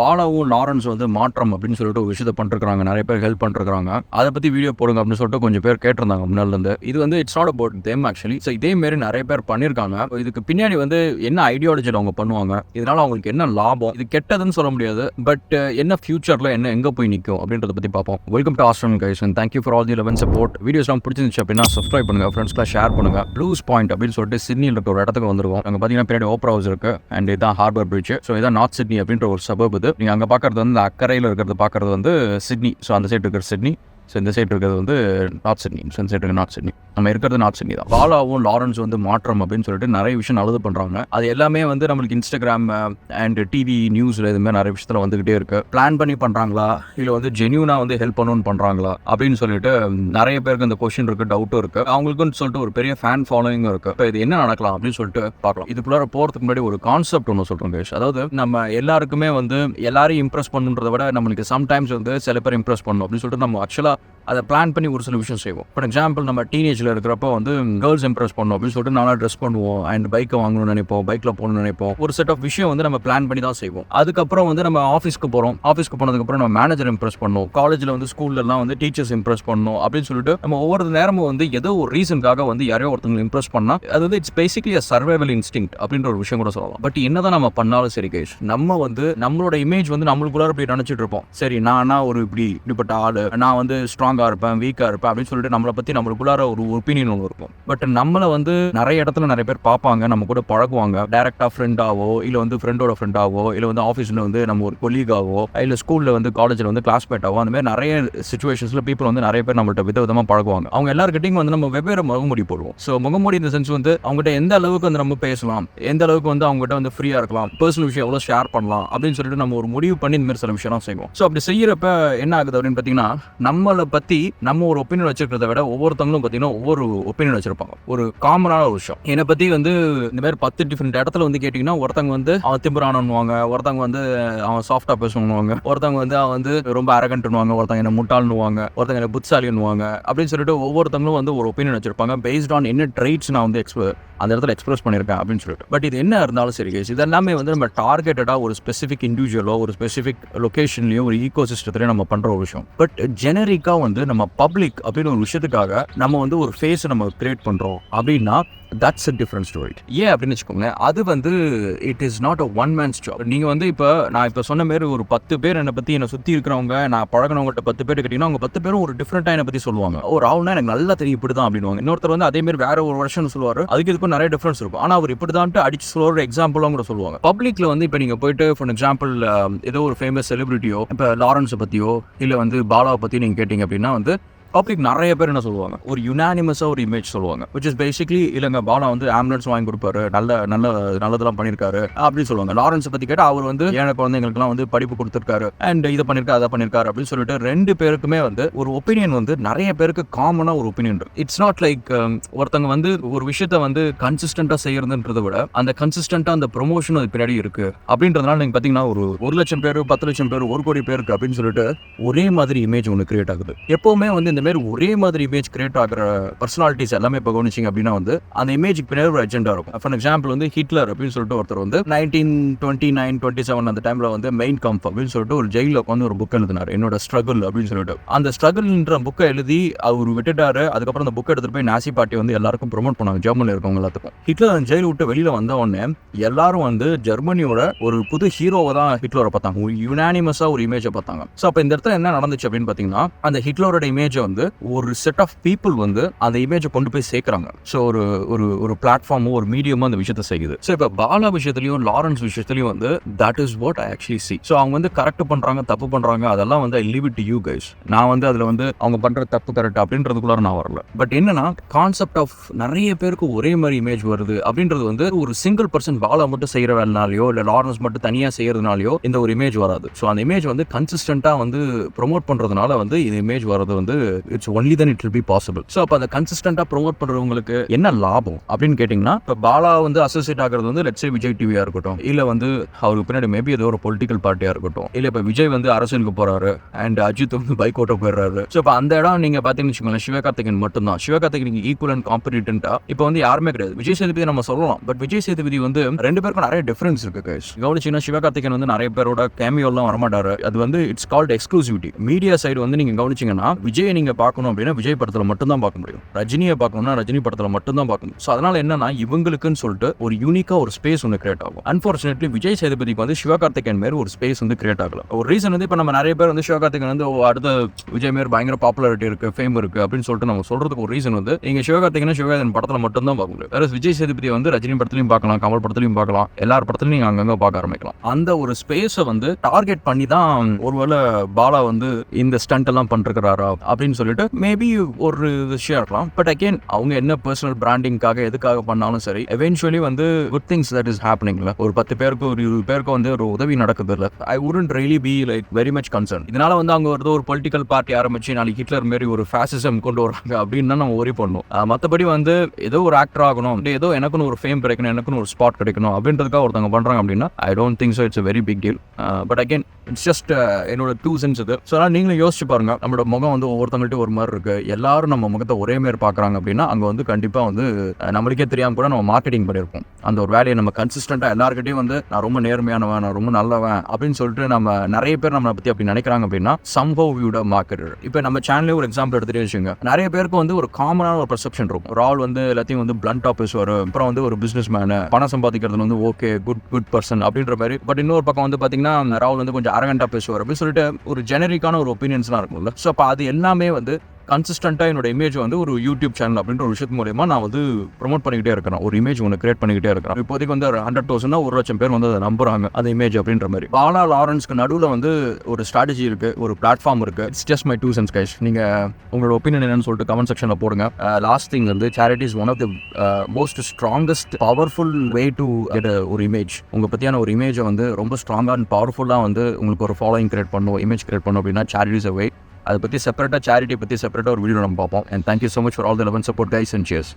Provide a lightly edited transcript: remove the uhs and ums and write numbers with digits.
பாலாவும் Lawrence வந்து மாற்றம் அப்படின்னு சொல்லிட்டு ஒரு விஷயத்தை பண்ணிருக்காங்க. நிறைய பேர் ஹெல்ப் பண்ணிருக்காங்க. அதை பத்தி வீடியோ போடுங்க அப்படின்னு சொல்லிட்டு கொஞ்சம் பேர் கேட்டிருந்தாங்க முன்னால இருந்து. இது வந்து it's not about them actually. So இதே மாரி நிறைய பேர் பண்ணிருக்காங்க. இதுக்கு பின்னாடி வந்து என்ன ஐடியாலஜியில் அவங்க பண்ணுவாங்க, இதனால அவங்களுக்கு என்ன லாபம், இது கெட்டதுன்னு சொல்ல முடியாது, பட் என்ன ஃபியூச்சர்ல என்ன எங்க போய் நிற்கும் அப்படின்றத பத்தி பார்ப்போம். Welcome to astral guys and thank you for all the love and support. வீடியோஸ்லாம் பிடிச்சிருந்துச்சு அப்படின்னா சப்ஸ்கிரைப் பண்ணுங்க, ஃப்ரெண்ட்ஸ்லாம் ஷேர் பண்ணுங்க. ப்ளூஸ் பாயிண்ட் அப்படின்னு சொல்லிட்டு சிட்னியில் இருக்க ஒரு இடத்துக்கு வந்துருவோம். அங்கே பார்த்தீங்கன்னா பின்னாடி ஓப்ரா ஹவுஸ் இருக்கு அண்ட் இதான் ஹார்பர் பிரிட்ஜ். ஸோ இதான் நார்த் சிட்னி அப்படின்ற ஒரு சபர்ப். இது நீங்க அங்கே பார்க்கறது வந்து அக்கறையில் இருக்கிறது பார்க்கறது வந்து சிட்னி. ஸோ அந்த சைடு இருக்கிற சிட்னி. ஸோ இந்த சைடு இருக்கிறது வந்து நார்த் சிட்னி. ஸோ இந்த சைடு இருக்க நார்த் சிட்னி. நம்ம இருக்கிறது நார்த் சிட்னி தான். பாலாவும் லாரன்ஸ் வந்து மாற்றம் அப்படின்னு சொல்லிட்டு நிறைய விஷயம் நல்லது பண்ணுறாங்க. அது எல்லாமே வந்து நம்மளுக்கு இன்ஸ்டாகிராம் அண்ட் டிவி நியூஸில் இதுமாதிரி நிறைய விஷயத்தில் வந்துகிட்டே இருக்கு. பிளான் பண்ணி பண்ணுறாங்களா இல்லை வந்து ஜென்யூனாக வந்து ஹெல்ப் பண்ணணும்னு பண்ணுறாங்களா அப்படின்னு சொல்லிட்டு நிறைய பேருக்கு இந்த கொஸ்டின் இருக்கு, டவுட்டும் இருக்கு. அவங்களுக்குன்னு சொல்லிட்டு ஒரு பெரிய ஃபேன் ஃபாலோயிங்கும் இருக்கு. இப்போ இது என்ன நடக்கலாம் அப்படின்னு சொல்லிட்டு பார்க்கலாம். இதுக்குள்ளார போகிறதுக்கு முன்னாடி ஒரு கான்செப்ட் ஒன்று சொல்கிறோம் கேஷ். அதாவது நம்ம எல்லாருக்குமே வந்து எல்லாரையும் இம்ப்ரெஸ் பண்ணுன்றதை விட நம்மளுக்கு சம்டைம்ஸ் வந்து சில பேர் இம்ப்ரெஸ் பண்ணணும் அப்படின்னு சொல்லிட்டு நம்ம ஆக்சுவலாக அதை பிளான் பண்ணி ஒரு சில விஷயம் செய்வோம். ஃபார் எக்ஸாம்பிள் நம்ம டீனேஜில் இருக்கிறப்போ வந்து கேர்ள்ஸ் இம்ப்ரெஸ் பண்ணணும் அப்படின்னு சொல்லிட்டு நல்லா ட்ரெஸ் பண்ணுவோம் அண்ட் பைக்கை வாங்கணும்னு நினைப்போம், பைக்கில் போகணும்னு நினைப்போம். ஒரு செட் ஆஃப் விஷயம் வந்து நம்ம பிளான் பண்ணி தான் செய்வோம். அதுக்கப்புறம் வந்து நம்ம ஆஃபீஸ்க்கு போகிறோம். ஆஃபீஸ்க்கு போனதுக்கப்புறம் நம்ம மேனேஜர் இம்ப்ரெஸ் பண்ணணும், காலேஜில் வந்து ஸ்கூல்லலாம் வந்து டீச்சர்ஸ் இம்ப்ரெஸ் பண்ணணும் அப்படின்னு சொல்லிட்டு நம்ம ஒவ்வொரு நேரமும் வந்து ஏதோ ஒரு ரீசனுக்காக வந்து யாரையோ ஒருத்தவங்க இம்ப்ரெஸ் பண்ணால் அது வந்து it's basically a survival instinct அப்படின்ற ஒரு விஷயம் கூட சொல்லலாம். பட் என்னதான் நம்ம பண்ணாலும் சரி கேஷ், நம்ம வந்து நம்மளோட இமேஜ் வந்து நம்மளுக்குள்ளார இப்படி நினைச்சிட்டு இருப்போம். சரி நான் ஒரு இப்படிப்பட்ட ஆளு, நான் வந்து ஸ்ட்ராங்கா இருப்பேன், வீக்கா இருப்பேன் அப்படின்னு சொல்லிட்டு நம்மளை பத்தி நம்மளுக்குள்ளார ஒரு ஒப்பீனியன் ஒன்று இருக்கும். பட் நம்மளை வந்து நிறைய இடத்துல நிறைய பேர் பார்ப்பாங்க, நம்ம கூட பழகுவாங்க. டைரக்டா ஃப்ரெண்டாவோ இல்ல வந்து ஃப்ரெண்டோட ஃப்ரெண்டாவோ இல்ல வந்து ஆஃபீஸ்ல வந்து நம்ம ஒரு கொலீகாவோ இல்ல ஸ்கூல்ல வந்து காலேஜ்ல வந்து கிளாஸ்மேட்டாவோ அந்த மாதிரி நிறைய சிச்சுவேஷன்ஸ்ல பீப்புள் வந்து நிறைய பேர் நம்மள்ட்ட விதவிதமா பழகுவாங்க. அவங்க எல்லாருக்கிட்டையும் வந்து நம்ம வெவ்வேறு முகமூடி போடுவோம். ஸோ முகமூடி இந்த சென்ஸ் வந்து அவங்ககிட்ட எந்த அளவுக்கு வந்து நம்ம பேசலாம், எந்த அளவுக்கு வந்து அவங்ககிட்ட வந்து ஃப்ரீயா இருக்கலாம், பர்சனல் விஷயம் எவ்வளவு ஷேர் பண்ணலாம் அப்படின்னு சொல்லிட்டு நம்ம ஒரு முடிவு பண்ணி இந்த மாதிரி சில விஷயம் செய்வோம். ஸோ அப்படி செய்யறப்ப என்ன ஆகுது அப்படின்னு பாத்தீங்கன்னா, நம்மளை பத்தி நம்ம ஒரு ஒப்பீனியன் வச்சிருக்கிறத விட ஒவ்வொருத்தவங்களும் பார்த்தீங்கன்னா ஒவ்வொரு ஒப்பீனியன் வச்சிருப்பாங்க. ஒரு காமனான ஒரு விஷயம். என்னை பத்தி வந்து இந்த மாதிரி 10 டிஃப்ரெண்ட் இடத்துல வந்து கேட்டீங்கன்னா, ஒருத்தவங்க வந்து அவன் திமிரானன்னுவாங்க, ஒருத்தவங்க வந்து அவன் சாஃப்டா பேசணுவாங்க, ஒருத்தவங்க வந்து அவன் வந்து ரொம்ப அரகன்ட்னுவாங்க, ஒருத்தவங்க என்ன முட்டாள்னுவாங்க, ஒருத்தவங்க என்ன புத்திசாலின்னுவாங்க அப்படின்னு சொல்லிட்டு ஒவ்வொருத்தவங்களும் வந்து ஒரு ஒப்பீனியன் வச்சிருப்பாங்க. பேஸ்ட் ஆன் என்ன ட்ரைட்ஸ் நான் வந்து அந்த இடத்துல எக்ஸ்பிரஸ் பண்ணியிருக்கேன் அப்படின்னு சொல்லிட்டு. பட் இது என்ன இருந்தாலும் சரி கேஸ், இதெல்லாமே வந்து நம்ம டார்கெட்டடா ஒரு ஸ்பெசிஃபிக் இண்டிவிஜுவலோ ஒரு ஸ்பெசிஃபிக் லொகேஷன்லயோ ஒரு ஈகோ சிஸ்டத்திலயோ நம்ம பண்ற ஒரு விஷயம். பட் ஜெனரிக்கா வந்து நம்ம பப்ளிக் அப்படின்னு ஒரு விஷயத்துக்காக நம்ம வந்து ஒரு ஃபேஸ் நம்ம கிரியேட் பண்றோம் அப்படின்னா that's a different story. ஏன் அப்படின்னு வச்சுக்கோங்க, அது வந்து it is not a one man's job. நீங்க வந்து நான் இப்போ சொன்ன மாதிரி ஒரு 10 பேர் என்னை பத்தி என்னை சுத்தி இருக்கிறவங்க, நான் பழகினவங்கள்ட்ட 10 பேர் கேட்டீங்கன்னா அவங்க 10 பேரும் ஒரு டிஃப்ரெண்டா என்னை பத்தி சொல்லுவாங்க. ஒரு ஆள்னா எனக்கு நல்லா தெரியும் இப்படிதான் அப்படின்னு. இன்னொருத்தர் வந்து அதே மாதிரி வேற ஒரு வருஷம் சொல்லுவாரு, அதுக்கு இதுக்கும் நிறைய டிஃபரன்ஸ் இருக்கும். ஆனா அவர் இப்படிதான் அடிச்சு சொல்ற எக்ஸாம்பிளும் கூட சொல்லுவாங்க. பப்ளிக்ல வந்து இப்போ நீங்க போயிட்டு ஃபார் எக்ஸாம்பிள் ஏதோ ஒரு ஃபேமஸ் செலிபிரிட்டியோ இப்போ லாரன்ஸை பத்தியோ இல்ல வந்து பாலாவை பத்தி நீங்க கேட்டீங்க அப்படின்னா வந்து பப்ளிக் நிறைய பேர் என்ன சொல்லுவாங்க, ஒரு யுனானிமஸா ஒரு இமேஜ் சொல்லுவாங்க. which is basically இல்லங்க பாலா வந்து ஆம்புலன்ஸ் வாங்கி கொடுப்பாரு, நல்லதெல்லாம் பண்ணிருக்காரு அப்படின்னு சொல்லுவாங்க. லாரன்ஸ் பத்தி கேட்டா அவர் வந்து ஏழை குழந்தைங்களுக்குலாம் வந்து படிப்பு கொடுத்துருக்காரு அண்ட் இதை பண்ணிருக்காரு அதை பண்ணிருக்காரு அப்படின்னு சொல்லிட்டு ரெண்டு பேருக்குமே வந்து ஒரு ஒப்பீனியன் வந்து நிறைய பேருக்கு காமனா ஒரு ஒப்பீனியன் இருக்கு. இட்ஸ் நாட் லைக் ஒருத்தங்க வந்து ஒரு விஷயத்த வந்து கன்சிஸ்டன்டா செய்யறதுன்றதை விட அந்த கன்சிஸ்டன்டா அந்த ப்ரொமோஷன் அது பின்னாடி இருக்கு அப்படின்றதுனால நீங்க பாத்தீங்கன்னா ஒரு 1,00,000 பேர் 10,00,000 பேர் 1 கோடி பேருக்கு அப்படின்னு சொல்லிட்டு ஒரே மாதிரி இமேஜ் ஒன்று கிரியேட் ஆகுது. எப்பவுமே வந்து இந்த மாதிரி ஒரே மாதிரி இமேஜ் கிரியேட் ஆகிற பர்சனாலிட்டிஸ் எல்லாமே இப்போ கவனிச்சிங்க அப்படின்னா வந்து அந்த இமேஜுக்கு பின்னாடி ஒரு அஜெண்டா இருக்கும். ஃபார் எக்ஸாம்பிள் வந்து ஹிட்லர் அப்படின்னு சொல்லிட்டு ஒருத்தர் வந்து 1929-27 அந்த டைம்ல வந்து மெயின் கம்ப் அப்படின்னு சொல்லிட்டு ஒரு ஜெயிலில் உட்காந்து ஒரு புக் எழுதினார், என்னோட ஸ்ட்ரகிள் அப்படின்னு சொல்லிட்டு. அந்த ஸ்ட்ரகிள்ன்ற புக்கை எழுதி அவர் விட்டுட்டாரு. அதுக்கப்புறம் அந்த புக்கை எடுத்துட்டு போய் நாசி பார்ட்டி வந்து எல்லாருக்கும் ப்ரொமோட் பண்ணாங்க, ஜெர்மனியில் இருக்கவங்க எல்லாத்துக்கும். ஹிட்லர் அந்த ஜெயில விட்டு வெளியில வந்த உடனே எல்லாரும் வந்து ஜெர்மனியோட ஒரு புது ஹீரோவை தான் ஹிட்லரை பார்த்தாங்க, யுனானிமஸா ஒரு இமேஜை பார்த்தாங்க. ஸோ அப்போ இந்த இடத்துல என்ன நடந்துச்சு அப்படின்னு பார்த்தீங்கன்னா, அந்த ஹிட்லரோட இமேஜை வந்து ஒரு செட் ஆஃப் பீப்புள் வந்து அந்த இமேஜை கொண்டு போய் சேர்க்கிறாங்க. ஸோ ஒரு பிளாட்ஃபார்மோ ஒரு மீடியமோ அந்த விஷயத்தை செய்யுது. ஸோ இப்போ பாலா விஷயத்துலையும் லாரன்ஸ் விஷயத்துலையும் வந்து that is what I actually see. So அவங்க வந்து கரெக்ட் பண்றாங்க தப்பு பண்றாங்க அதெல்லாம் வந்து I leave it to you guys. நான் வந்து அதில் வந்து அவங்க பண்ற தப்பு கரெக்ட் அப்படின்றதுக்குள்ளார நான் வரல. பட் என்னன்னா கான்செப்ட் ஆஃப் நிறைய பேருக்கு ஒரே மாதிரி இமேஜ் வருது அப்படின்றது வந்து ஒரு சிங்கிள் பர்சன் பாலா மட்டும் செய்யற வேலைனாலையோ இல்லை லாரன்ஸ் மட்டும் தனியாக செய்யறதுனாலையோ இந்த ஒரு இமேஜ் வராது. ஸோ அந்த இமேஜ் வந்து கன்சிஸ்டன்டா வந்து ப்ரொமோட் பண்றதுனால வந்து இந்த இமேஜ் வர்றது வந்து it's only then it will be possible. So அப்போ அதை கன்சிஸ்டண்டா ப்ரொமோட் பண்றவங்களுக்கு என்ன லாபம் அப்படின்னு கேட்டீங்கன்னா, இப்போ பாலா வந்து அசோசியேட் ஆகிறது வந்து லெட்ஸ் சே விஜய் டிவியா இருக்கட்டும், இல்ல வந்து அவருக்கு பின்னாடி மேபி ஏதோ ஒரு பொலிட்டிக்கல் பார்ட்டியா இருக்கட்டும், இல்ல இப்போ விஜய் வந்து அரசியலுக்கு போறாரு அண்ட் அஜித் வந்து பைக் ஓட்ட போயிடுறாரு. ஸோ இப்போ அந்த இடம் நீங்க பாத்தீங்கன்னு வச்சுக்கோங்களேன், சிவகார்த்திகேயன் மட்டும்தான். சிவகார்த்திகேயன் ஈக்குவல் அண்ட் காம்படிட்டா இப்போ வந்து யாருமே கிடையாது. விஜய் சேதுபதி நம்ம சொல்லலாம், பட் விஜய் சேதுபதி வந்து ரெண்டு பேருக்கும் நிறைய டிஃபரன்ஸ் இருக்கு கைஸ். கவனிச்சீங்கன்னா சிவகார்த்திகேயன் வந்து நிறைய பேரோட கேமியோலாம் வரமாட்டாரு. அது வந்து it's called exclusivity. Media side வந்து நீங்க கவனிச்சீங்கன்னா விஜய் நீங்க பார்க்கணும் அப்படின்னா விஜய் படத்துல மட்டும் தான் பார்க்க முடியும், ரஜினியை பார்க்கணும்னா ரஜினி படத்துல மட்டும் தான் பார்க்கணும். ஸோ அதனால என்னன்னா இவங்களுக்குன்னு சொல்லிட்டு ஒரு யூனிக்கா ஒரு ஸ்பேஸ் ஒன்று கிரியேட் ஆகும். அன்பார்ச்சுனேட்லி விஜய் சேதுபதிக்கு வந்து சிவகார்த்திகேயன் மேல ஒரு ஸ்பேஸ் வந்து கிரியேட் ஆகல. ஒரு ரீசன் வந்து இப்போ நம்ம நிறைய பேர் வந்து சிவகார்த்திகேயன் வந்து அடுத்த விஜய் மேல பயங்கர பாப்புலாரிட்டி இருக்கு, ஃபேம் இருக்கு அப்படின்னு சொல்லிட்டு நம்ம சொல்றதுக்கு ஒரு ரீசன் வந்து நீங்க சிவகார்த்திகேயன் படத்துல மட்டும் தான் பார்க்க முடியும். வேற விஜய் சேதுபதி வந்து ரஜினி படத்துலயும் பார்க்கலாம், கமல் படத்துலயும் பார்க்கலாம், எல்லார் படத்துலயும் நீங்க அங்கங்க பார்க்க ஆரம்பிக்கலாம். அந்த ஒரு ஸ்பேஸை வந்து டார்கெட் பண்ணி தான் ஒருவேளை பாலா வந்து இந்த ஸ்டண்ட் எல்லாம் பண்ணிருக்கிறாரா அப்படின்னு சொல்லிட்டு மேபி ஒரு விஷயம் இருக்கலாம். பட் அகேன் அவங்க என்ன பர்சனல் பிராண்டிங்காக எதுக்காக பண்ணாலும் சரி, எவென்ச்சுவலி வந்து குட் திங்ஸ் தட் இஸ் ஹேப்பனிங்ல ஒரு 10 பேருக்கு ஒரு 20 பேருக்கு வந்து ஒரு உதவி நடக்குது இல்ல, ஐ wouldn't really be like very much concern. இதனால வந்து அவங்க ஒரு பொலிட்டிக்கல் பார்ட்டி ஆரம்பிச்சு நாளைக்கு ஹிட்லர் மாரி ஒரு ஃபேசிசம் கொண்டு வராங்க அப்படின்னு தான் நம்ம ஒரி பண்ணணும். மற்றபடி வந்து ஏதோ ஒரு ஆக்டர் ஆகணும், ஏதோ எனக்குன்னு ஒரு ஃபேம் கிடைக்கணும், எனக்குன்னு ஒரு ஸ்பாட் கிடைக்கணும் அப்படின்றதுக்காக ஒருத்தவங்க பண்றாங்க அப்படின்னா I don't think so it's very big deal. But again it's just என்னோட 2 cents இது. ஸோ அதனால் நீங்களும் யோசிச்சு பாருங்க, நம்மளோட முகம் வந்து ஒவ்வொருத்தவங்கள்ட்ட ஒரு மாதிரி இருக்கு, எல்லாரும் நம்ம முகத்தை ஒரே மாதிரி பார்க்குறாங்க அப்படின்னா அங்கே வந்து கண்டிப்பாக வந்து நம்மளுக்கே தெரியாமல் கூட நம்ம மார்க்கெட்டிங் பண்ணியிருப்போம். அந்த ஒரு வேலையை நம்ம கன்சிஸ்டண்டாக எல்லாருக்கிட்டையும் வந்து நான் ரொம்ப நேர்மையானவன், நான் ரொம்ப நல்லவன் அப்படின்னு சொல்லிட்டு நம்ம நிறைய பேர் நம்மளை பற்றி அப்படி நினைக்கிறாங்க அப்படின்னா somehow we would have marketed. இப்போ நம்ம சேனலே ஒரு எக்ஸாம்பிள் எடுத்துகிட்டே வச்சுங்க, நிறைய பேருக்கு வந்து ஒரு காமனான ஒரு பெர்செப்ஷன் இருக்கும். ராகுல் வந்து எல்லாத்தையும் வந்து பிளண்டா பேசுவார், அப்புறம் வந்து ஒரு பிசினஸ் மேனு, பணம் சம்பாதிக்கிறது வந்து ஓகே குட் பர்சன் அப்படின்ற மாதிரி. பட் இன்னொரு பக்கம் வந்து பார்த்தீங்கன்னா ராகுல் வந்து கொஞ்சம் அரகண்டா பேசுவார் அப்படின்னு சொல்லிட்டு ஒரு ஜெனரிக்கான ஒரு ஒப்பீனியன்ஸ்லாம் இருக்கும்ல. ஸோ அப்போ அது எல்லாமே வந்து கன்சிஸ்டண்டாக என்னோட இமேஜ் வந்து ஒரு யூடியூப் சேனல் அப்படின்ற ஒரு விஷயத்து மூலமா நான் வந்து ப்ரொமோட் பண்ணிக்கிட்டே இருக்கிறேன், ஒரு இமேஜ் ஒன்று கிரியேட் பண்ணிக்கிட்டே இருக்கிறேன். இப்போதைக்கு வந்து 100,000 1,00,000 பேர் வந்து அதை நம்புறாங்க அந்த இமேஜ் அப்படின்ற மாதிரி. பாலா லாரன்ஸ்க்கு நடுவில் வந்து ஒரு ஸ்ட்ராட்டஜி இருக்கு, ஒரு பிளாட்ஃபார்ம் இருக்கு. It's just my 2 cents guys. நீங்க உங்களோட ஒப்பீனியன் என்னன்னு சொல்லிட்டு கமெண்ட் செக்ஷன்ல போடுங்க. லாஸ்ட் திங் வந்து charity is one of the most strongest powerful way to get ஒரு இமேஜ். உங்க பத்தியான ஒரு இமேஜை வந்து ரொம்ப ஸ்ட்ராங்கா அண்ட் பவர்ஃபுல்லா வந்து உங்களுக்கு ஒரு ஃபாலோயிங் கிரியேட் பண்ணும், இமேஜ் கிரியேட் பண்ணும் அப்படின்னா சேரிட்டி இஸ் a way. அதை பற்றி செப்பரேட்டாக சேரிட்டி பற்றி செப்பரேட்டாக ஒரு வீடியோ நம்ம பார்ப்போம். And thank you so much for all the love and support guys and cheers.